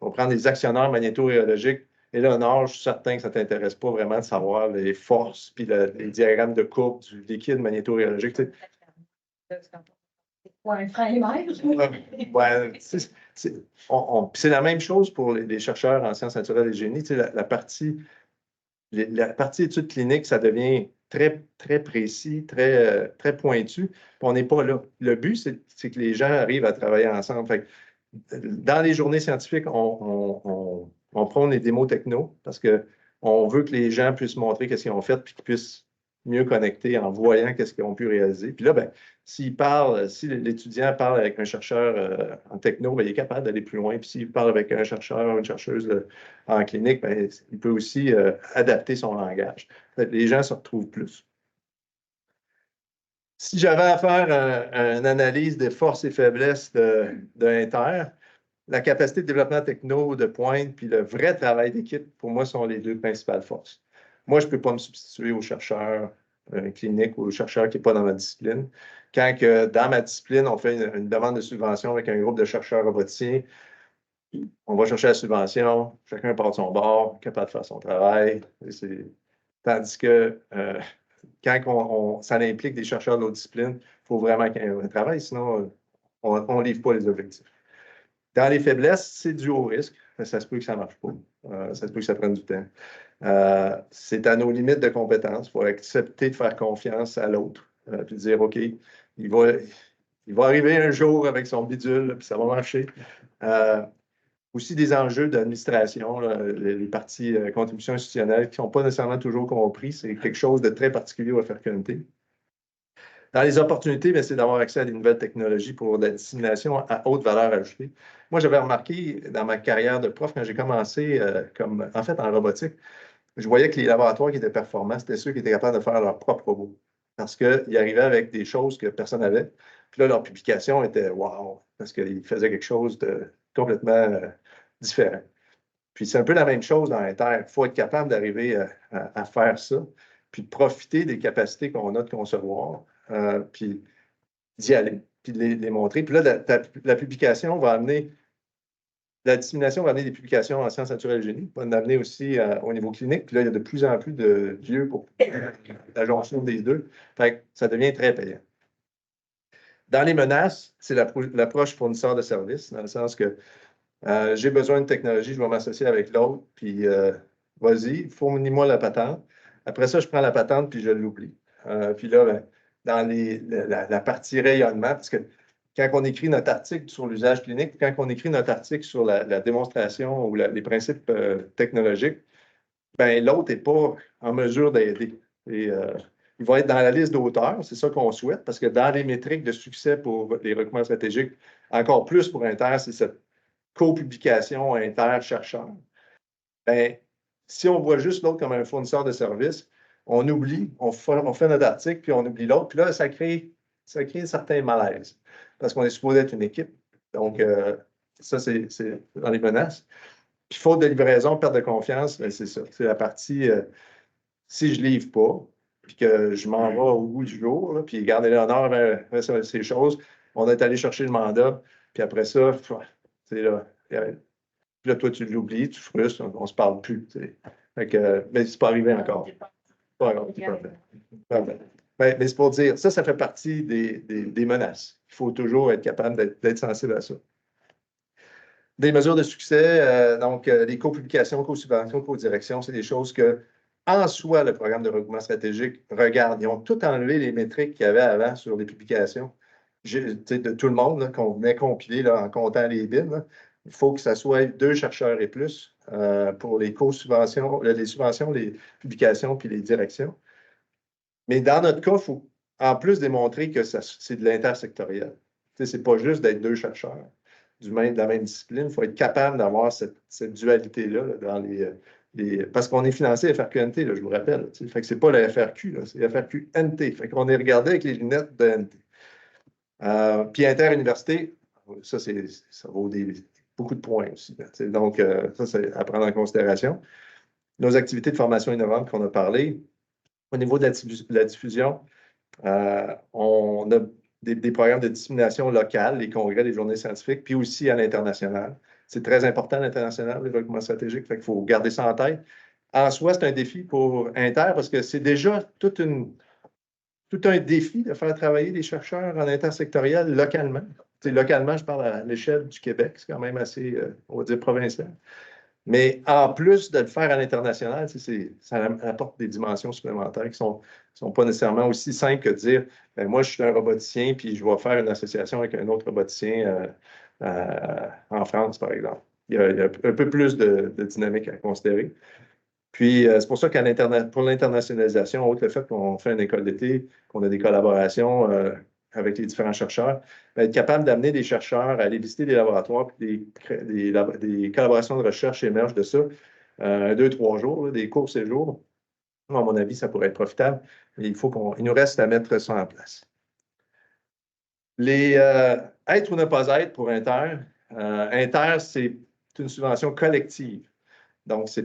on prend des actionneurs magnéto-rhéologiques. Et là, Nord, je suis certain que ça ne t'intéresse pas vraiment de savoir les forces puis les diagrammes de courbe du liquide magnéto-rhéologique. C'est quoi un frein Ouais, c'est la même chose pour les chercheurs en sciences naturelles et génie. La partie études cliniques, ça devient très, très précis, très, très pointu. Puis on n'est pas là. Le but, c'est que les gens arrivent à travailler ensemble. Fait que, dans les journées scientifiques, on prend les démos techno parce qu'on veut que les gens puissent montrer qu'est-ce qu'ils ont fait puis qu'ils puissent mieux connecter en voyant qu'est-ce qu'ils ont pu réaliser. Puis là, ben, si l'étudiant parle avec un chercheur en techno, ben, il est capable d'aller plus loin. Puis s'il parle avec un chercheur ou une chercheuse en clinique, ben, il peut aussi adapter son langage. Les gens se retrouvent plus. Si j'avais à faire une analyse des forces et faiblesses de Inter, la capacité de développement techno de pointe puis le vrai travail d'équipe, pour moi, sont les deux principales forces. Moi, je ne peux pas me substituer au chercheur clinique ou au chercheur qui n'est pas dans ma discipline. Quand dans ma discipline, on fait une demande de subvention avec un groupe de chercheurs roboticiens, on va chercher la subvention, chacun part de son bord, capable de faire son travail. Tandis que quand ça implique des chercheurs d'autres disciplines, il faut vraiment qu'il y ait un travail, sinon on ne livre pas les objectifs. Dans les faiblesses, c'est dû au risque. Ça se peut que ça ne marche pas. Ça se peut que ça prenne du temps. C'est à nos limites de compétences. Il faut accepter de faire confiance à l'autre. Puis dire, OK, il va arriver un jour avec son bidule, puis ça va marcher. Aussi des enjeux d'administration, les parties contributions institutionnelles qui ne sont pas nécessairement toujours compris. C'est quelque chose de très particulier au FRQNT. Dans les opportunités, c'est d'avoir accès à des nouvelles technologies pour la dissémination à haute valeur ajoutée. Moi, j'avais remarqué dans ma carrière de prof, quand j'ai commencé en robotique, je voyais que les laboratoires qui étaient performants, c'était ceux qui étaient capables de faire leur propre robot. Parce qu'ils arrivaient avec des choses que personne n'avait. Puis là, leur publication était wow, parce qu'ils faisaient quelque chose de complètement différent. Puis c'est un peu la même chose dans Inter. Il faut être capable d'arriver à faire ça, puis de profiter des capacités qu'on a de concevoir, puis d'y aller, puis de les montrer. Puis là, la publication va amener, la dissémination va amener des publications en sciences naturelles et génie, va en amener aussi au niveau clinique. Puis là, il y a de plus en plus de lieux pour la jonction des deux. Fait que ça devient très payant. Dans les menaces, c'est l'approche fournisseur de services, dans le sens que j'ai besoin de technologie, je vais m'associer avec l'autre, puis vas-y, fournis-moi la patente. Après ça, je prends la patente, puis je l'oublie. Puis là, ben, dans la partie rayonnement, parce que quand on écrit notre article sur l'usage clinique, quand on écrit notre article sur la démonstration ou les principes technologiques, ben, l'autre n'est pas en mesure d'aider. Et il va être dans la liste d'auteurs, c'est ça qu'on souhaite, parce que dans les métriques de succès pour les recrutements stratégiques, encore plus pour Inter, c'est cette co-publication inter-chercheurs. Ben, si on voit juste l'autre comme un fournisseur de services, on oublie, on fait notre article, puis on oublie l'autre. Puis là, ça crée un certain malaise parce qu'on est supposé être une équipe. Donc, ça, c'est dans les menaces. Puis, faute de livraison, perte de confiance, ben, c'est ça. C'est la partie, si je ne livre pas, puis que je m'en vais au bout du jour, là, puis garder l'honneur vers ces choses, on est allé chercher le mandat, puis après ça, c'est là. Puis là, toi, tu l'oublies, tu frustres, on ne se parle plus. Fait que, mais c'est pas arrivé encore. Pas encore, c'est parfait. Mais c'est pour dire, ça fait partie des menaces. Il faut toujours être capable d'être sensible à ça. Des mesures de succès, donc les co-publications, co-subventions, co-direction, c'est des choses que, en soi, le programme de regroupement stratégique regarde. Ils ont tout enlevé les métriques qu'il y avait avant sur les publications de tout le monde, qu'on venait compiler là, en comptant les BIN. Là. Il faut que ça soit 2 chercheurs et plus pour les co-subventions, les subventions, les publications puis les directions. Mais dans notre cas, il faut en plus démontrer que c'est de l'intersectoriel. Ce n'est pas juste d'être 2 chercheurs de la même discipline. Il faut être capable d'avoir cette dualité-là là, dans parce qu'on est financé FRQ-NT, là, je vous rappelle. Fait que ce n'est pas la FRQ, c'est FRQ-NT. Fait qu'on est regardé avec les lunettes de NT. Puis interuniversité, ça vaut beaucoup de points aussi. Donc, ça, c'est à prendre en considération. Nos activités de formation innovantes qu'on a parlé, au niveau de la diffusion, on a des programmes de dissémination locale, les congrès, les journées scientifiques, puis aussi à l'international. C'est très important à l'international, les regroupements stratégiques, fait qu'il faut garder ça en tête. En soi, c'est un défi pour Inter parce que c'est déjà tout un défi de faire travailler les chercheurs en intersectoriel localement. Localement, je parle à l'échelle du Québec, c'est quand même assez, on va dire, provincial. Mais en plus de le faire à l'international, ça apporte des dimensions supplémentaires qui ne sont pas nécessairement aussi simples que de dire ben, moi, je suis un roboticien, puis je vais faire une association avec un autre roboticien en France, par exemple. Il y a un peu plus de dynamique à considérer. Puis, c'est pour ça pour l'internationalisation, outre le fait qu'on fait une école d'été, qu'on a des collaborations avec les différents chercheurs, être capable d'amener des chercheurs à aller visiter des laboratoires, puis des collaborations de recherche émergent de ça, 2-3 jours, là, des courts séjours. À mon avis, ça pourrait être profitable. Mais il nous reste à mettre ça en place. Être ou ne pas être pour Inter. Inter, c'est une subvention collective. Donc, ce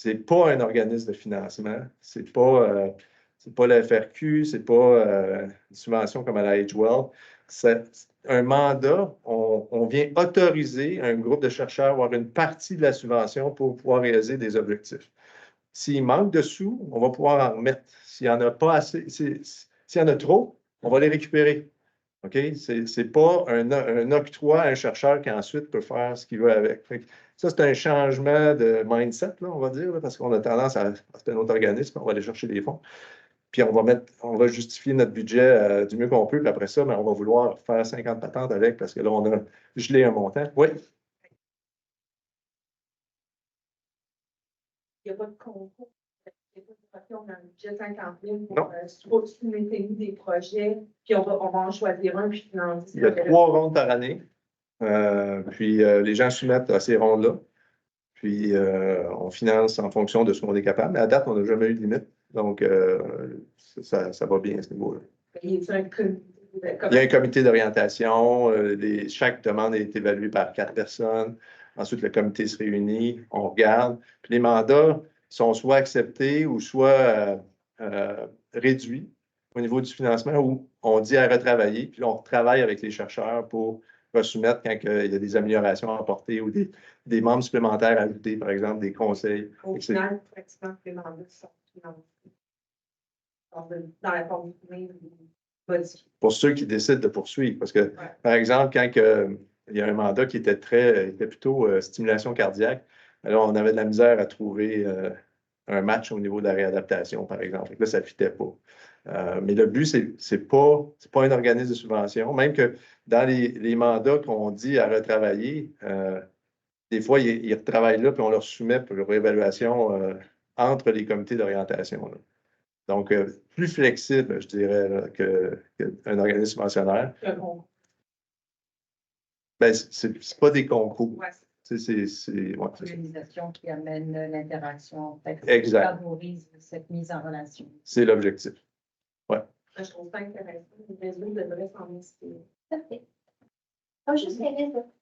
n'est pas un organisme de financement, ce n'est pas la FRQ, ce n'est pas une subvention comme à la Agewell. C'est un mandat, on vient autoriser un groupe de chercheurs à avoir une partie de la subvention pour pouvoir réaliser des objectifs. S'il manque de sous, on va pouvoir en remettre. S'il n'y en a pas assez, s'il y en a trop, on va les récupérer. OK? Ce n'est pas un octroi à un chercheur qui ensuite peut faire ce qu'il veut avec. Ça, c'est un changement de mindset, là, on va dire, là, parce qu'on a tendance à c'est un autre organisme, on va aller chercher des fonds. Puis on va justifier notre budget du mieux qu'on peut, puis après ça, on va vouloir faire 50 patentes avec parce que là, on a gelé un montant. Oui? Il n'y a pas de concours. On a un budget 50 000 pour soumettre des projets, puis on va en choisir un puis financer. Il y a 3 rondes par année. Puis les gens soumettent à ces rondes-là. Puis on finance en fonction de ce qu'on est capable. Mais à date, on n'a jamais eu de limite. Donc, ça va bien à ce niveau-là. Il y a un comité d'orientation. Chaque demande est évaluée par 4 personnes. Ensuite, le comité se réunit, on regarde. Puis les mandats sont soit acceptés ou soit réduits au niveau du financement où on dit à retravailler. Puis là, on retravaille avec les chercheurs pour resoumettre quand il y a des améliorations à apporter ou des membres supplémentaires à ajouter, par exemple, des conseils. Au final, pratiquement, les mandats sont financés dans la forme modifiée. Pour ceux qui décident de poursuivre. Parce que, par exemple, quand il y a un mandat qui était plutôt stimulation cardiaque, alors on avait de la misère à trouver un match au niveau de la réadaptation, par exemple. Donc là, ça ne fitait pas. Mais le but, c'est pas un organisme de subvention. Même que dans les mandats qu'on dit à retravailler, des fois, ils retravaillent là, puis on leur soumet pour leur évaluation entre les comités d'orientation. Donc, plus flexible, je dirais, qu'un organisme subventionnaire. Ben, c'est pas des concours. Ouais, c'est ça. L'organisation qui amène l'interaction, fait que Exact. ça favorise cette mise en relation. C'est l'objectif. Je trouve ça intéressant. Le réseau devrait s'en inspirer. Parfait. Pas juste les réseaux.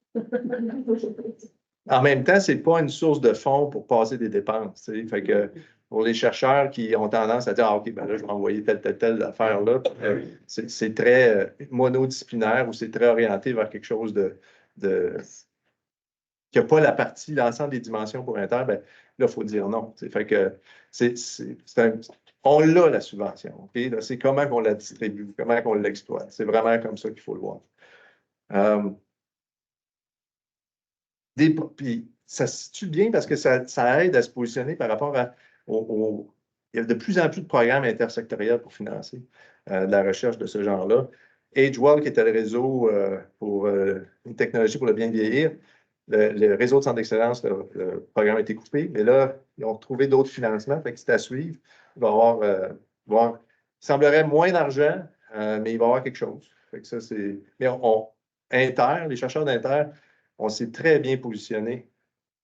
En même temps, c'est pas une source de fonds pour passer des dépenses. Tu sais. Fait que pour les chercheurs qui ont tendance à dire, ah, OK, ben là, je vais envoyer telle affaire-là, c'est très monodisciplinaire ou c'est très orienté vers quelque chose qui n'a pas la partie, l'ensemble des dimensions pour Inter, ben là, il faut dire non. Tu sais. Fait que on l'a, la subvention. OK? Là, c'est comment qu'on la distribue, comment qu'on l'exploite. C'est vraiment comme ça qu'il faut le voir. Puis ça se situe bien parce que ça aide à se positionner par rapport il y a de plus en plus de programmes intersectoriels pour financer de la recherche de ce genre-là. AgeWell, qui était le réseau pour une technologie pour le bien vieillir, le réseau de centre d'excellence, le programme a été coupé, mais là, ils ont trouvé d'autres financements, fait que c'est à suivre. Il va y avoir, il semblerait moins d'argent, mais il va y avoir quelque chose. Fait que ça, c'est. Mais les chercheurs d'Inter, on s'est très bien positionné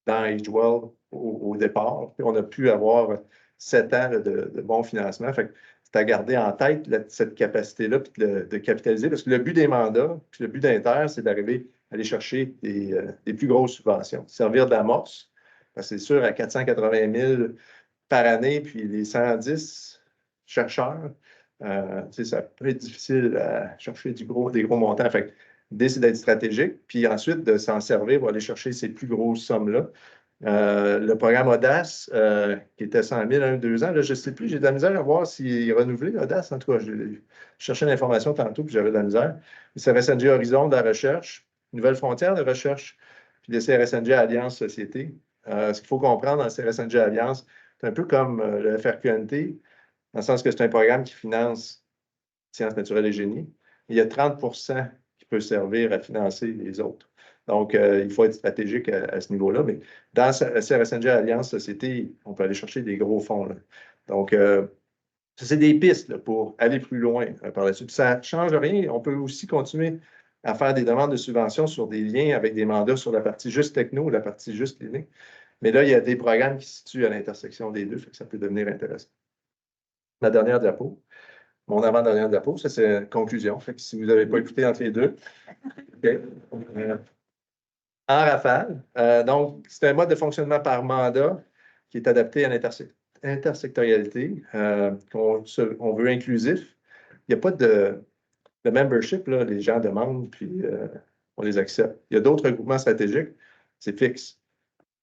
dans AgeWell au départ. Puis on a pu avoir 7 ans là, de bons financements. Fait que c'est à garder en tête cette capacité-là puis de capitaliser. Parce que le but des mandats, puis le but d'Inter, c'est d'arriver à aller chercher des plus grosses subventions. Servir d'amorce. Parce que c'est sûr, à 480 000 par année, puis les 110 chercheurs, ça peut être difficile à chercher des gros montants. Fait que l'idée, c'est d'être stratégique, puis ensuite de s'en servir pour aller chercher ces plus grosses sommes-là. Le programme Audace, qui était 100 000 1, 2 ans, là, je ne sais plus, j'ai de la misère à voir s'il est renouvelé, Audace. En tout cas, je cherchais l'information tantôt, puis j'avais de la misère. Le CRSNG Horizon de la recherche, Nouvelle Frontière de recherche, puis le CRSNG Alliance Société. Ce qu'il faut comprendre dans le CRSNG Alliance, c'est un peu comme le FRQNT, dans le sens que c'est un programme qui finance sciences naturelles et génie. Il y a 30 qui peut servir à financer les autres. Donc, il faut être stratégique à ce niveau-là. Mais dans CRSNG Alliance Société, on peut aller chercher des gros fonds. Là. Donc, ça, c'est des pistes là, pour aller plus loin par la suite. Ça ne change rien. On peut aussi continuer à faire des demandes de subventions sur des liens avec des mandats sur la partie juste techno ou la partie juste clinique. Mais là, il y a des programmes qui se situent à l'intersection des deux, fait que ça peut devenir intéressant. Ma dernière diapo. Mon avant-dernière diapo, ça c'est une conclusion. Fait que si vous n'avez pas écouté entre les deux, OK. En rafale, donc c'est un mode de fonctionnement par mandat qui est adapté à l'intersectorialité, qu'on veut inclusif. Il n'y a pas de membership, là, les gens demandent, puis on les accepte. Il y a d'autres regroupements stratégiques, c'est fixe.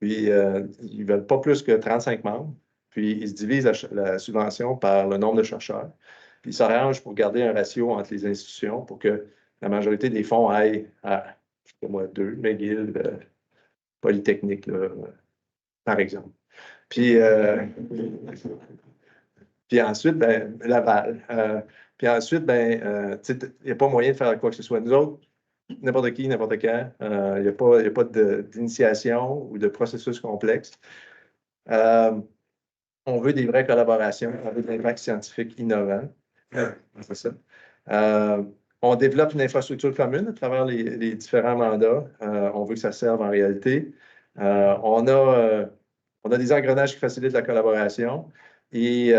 Puis ils ne veulent pas plus que 35 membres. Puis ils se divisent la subvention par le nombre de chercheurs. Puis ils s'arrangent pour garder un ratio entre les institutions pour que la majorité des fonds aillent à, je sais pas moi, 2, McGill, Polytechnique, là, par exemple. Puis ensuite, ben, Laval. Puis ensuite, ben, il n'y a pas moyen de faire quoi que ce soit. Nous autres, n'importe qui, n'importe quand. Il n'y a pas d'initiation ou de processus complexe. On veut des vraies collaborations, on veut de l'impact scientifique innovant. C'est ça. On développe une infrastructure commune à travers les différents mandats. On veut que ça serve en réalité. On a des engrenages qui facilitent la collaboration et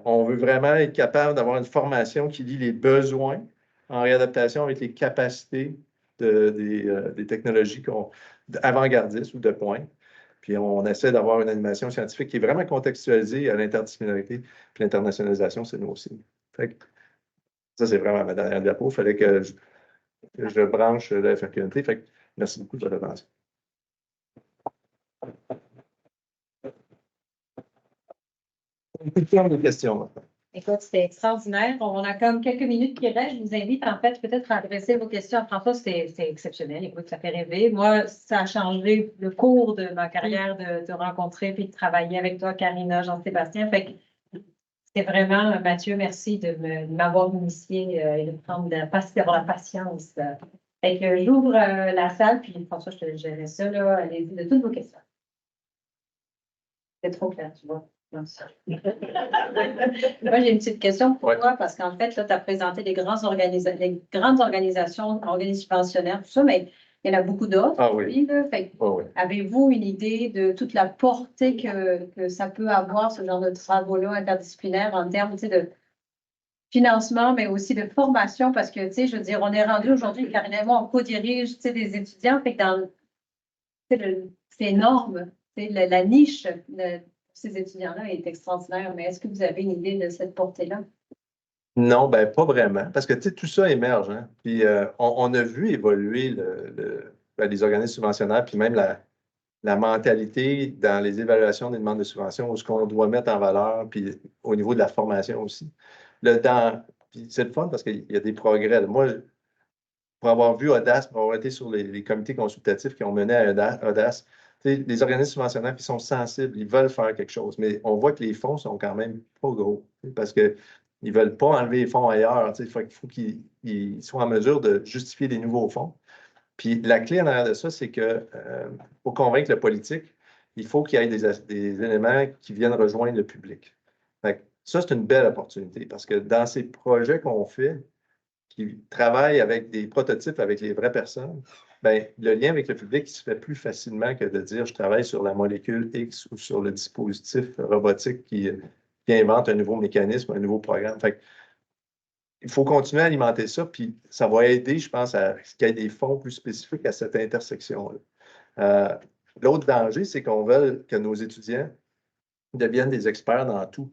on veut vraiment être capable d'avoir une formation qui lie les besoins en réadaptation avec les capacités des technologies avant-gardistes ou de pointe. Puis on essaie d'avoir une animation scientifique qui est vraiment contextualisée à l'interdisciplinarité puis l'internationalisation, c'est nous aussi. Fait que, ça, c'est vraiment ma dernière diapo. Il fallait que je branche la FRQNT. Fait que, merci beaucoup de votre attention. Une question maintenant. Écoute, c'était extraordinaire. On a comme quelques minutes qui restent. Je vous invite en fait peut-être à adresser vos questions à François. C'est exceptionnel. Écoute, ça fait rêver. Moi, ça a changé le cours de ma carrière de te rencontrer puis de travailler avec toi, Karina, Jean-Sébastien. Fait que c'est vraiment, Mathieu, merci de m'avoir initié et de prendre d'avoir la patience. Fait que j'ouvre la salle, puis François, je te gérerai ça, là. Allez-y de toutes vos questions. C'est trop clair, tu vois. Moi, j'ai une petite question pour toi, parce qu'en fait, là, tu as présenté des grandes organisations, organismes pensionnaires, tout ça, mais il y en a beaucoup d'autres. Ah oui. Là. Fait que, Oui. avez-vous une idée de toute la portée que ça peut avoir, ce genre de travaux-là interdisciplinaires en termes, tu sais, de financement, mais aussi de formation? Parce que, tu sais, je veux dire, on est rendu aujourd'hui, Karine et moi, on co-dirige, tu sais, des étudiants, fait que c'est énorme. Tu sais, la niche de ces étudiants-là est extraordinaire, mais est-ce que vous avez une idée de cette portée-là? Non, ben pas vraiment, parce que tu sais, tout ça émerge. Hein? Puis on a vu évoluer les organismes subventionnaires, puis même la mentalité dans les évaluations des demandes de subvention, où ce qu'on doit mettre en valeur, puis au niveau de la formation aussi. Puis c'est le fun parce qu'il y a des progrès. Là. Moi, pour avoir vu Audace, pour avoir été sur les comités consultatifs qui ont mené à Audace, les organismes subventionnaires qui sont sensibles, ils veulent faire quelque chose, mais on voit que les fonds sont quand même pas gros parce qu'ils ne veulent pas enlever les fonds ailleurs. Il faut qu'ils soient en mesure de justifier des nouveaux fonds. Puis la clé en arrière de ça, c'est que pour convaincre le politique, il faut qu'il y ait des éléments qui viennent rejoindre le public. Fait que ça, c'est une belle opportunité parce que dans ces projets qu'on fait, qui travaillent avec des prototypes avec les vraies personnes, bien, le lien avec le public il se fait plus facilement que de dire je travaille sur la molécule X ou sur le dispositif robotique qui invente un nouveau mécanisme, un nouveau programme. Fait que, il faut continuer à alimenter ça, puis ça va aider, je pense, à ce qu'il y ait des fonds plus spécifiques à cette intersection-là. L'autre danger, c'est qu'on veut que nos étudiants deviennent des experts dans tout.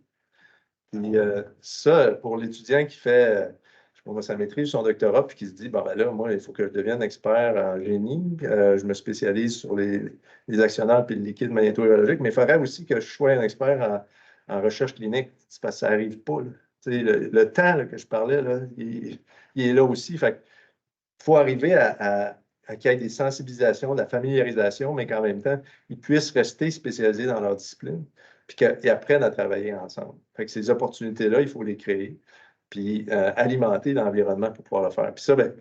Puis ça, pour l'étudiant qui fait, je sais pas, sa maîtrise, son doctorat, puis qui se dit, ben là, moi, il faut que je devienne expert en génie, je me spécialise sur les actionnaires puis le liquide magnétobiologique, mais il faudrait aussi que je sois un expert en recherche clinique, parce que ça n'arrive pas. Là. Le temps là, que je parlais, là, il est là aussi. Fait il faut arriver à qu'il y ait des sensibilisations, de la familiarisation, mais qu'en même temps, ils puissent rester spécialisés dans leur discipline, puis qu'ils apprennent à travailler ensemble. Fait que ces opportunités-là, il faut les créer, puis alimenter l'environnement pour pouvoir le faire. Puis ça, bien,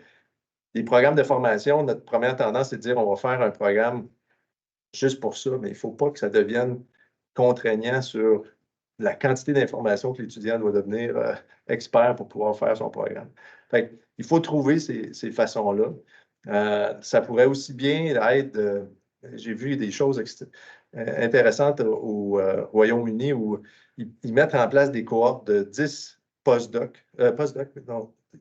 les programmes de formation, notre première tendance, c'est de dire on va faire un programme juste pour ça, mais il ne faut pas que ça devienne contraignant sur la quantité d'informations que l'étudiant doit devenir expert pour pouvoir faire son programme. Fait il faut trouver ces façons-là. Ça pourrait aussi bien être, j'ai vu des choses intéressantes au Royaume-Uni où ils mettent en place des cohortes de 10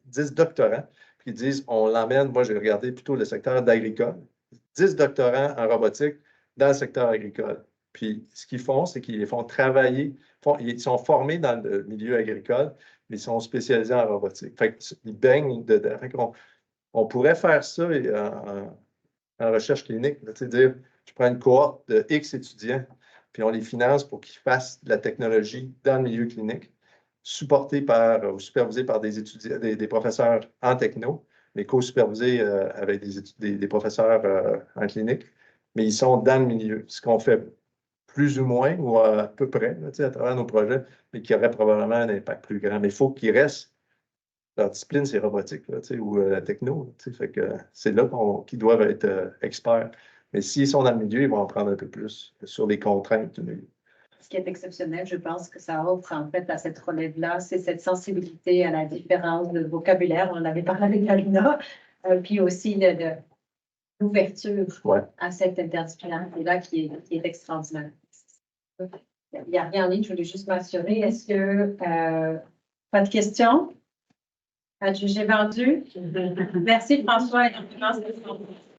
10 doctorants, puis ils disent, on l'emmène, moi j'ai regardé plutôt le secteur d'agricole, 10 doctorants en robotique dans le secteur agricole. Puis ce qu'ils font, c'est qu'ils les font travailler, ils sont formés dans le milieu agricole, mais ils sont spécialisés en robotique. Fait qu'ils baignent dedans. Fait on pourrait faire ça en recherche clinique, c'est-à-dire, je prends une cohorte de X étudiants, puis on les finance pour qu'ils fassent de la technologie dans le milieu clinique, supportés ou supervisés par des étudiants, des professeurs en techno, mais co-supervisés avec des professeurs en clinique, mais ils sont dans le milieu. Ce qu'on fait plus ou moins, ou à peu près, là, à travers nos projets, mais qui aurait probablement un impact plus grand. Mais il faut qu'ils restent. Leur discipline, c'est robotique, là, ou la techno. Fait que c'est là qu'ils doivent être experts. Mais s'ils sont dans le milieu, ils vont en prendre un peu plus sur les contraintes du milieu. Ce qui est exceptionnel, je pense que ça offre en fait à cette relève-là, c'est cette sensibilité à la différence de vocabulaire. On en avait parlé avec Alina, puis aussi l'ouverture à cette interdisciplinarité-là qui est extraordinaire. Il n'y a rien en ligne, je voulais juste m'assurer. Est-ce que pas de questions? J'ai vendu. Merci François.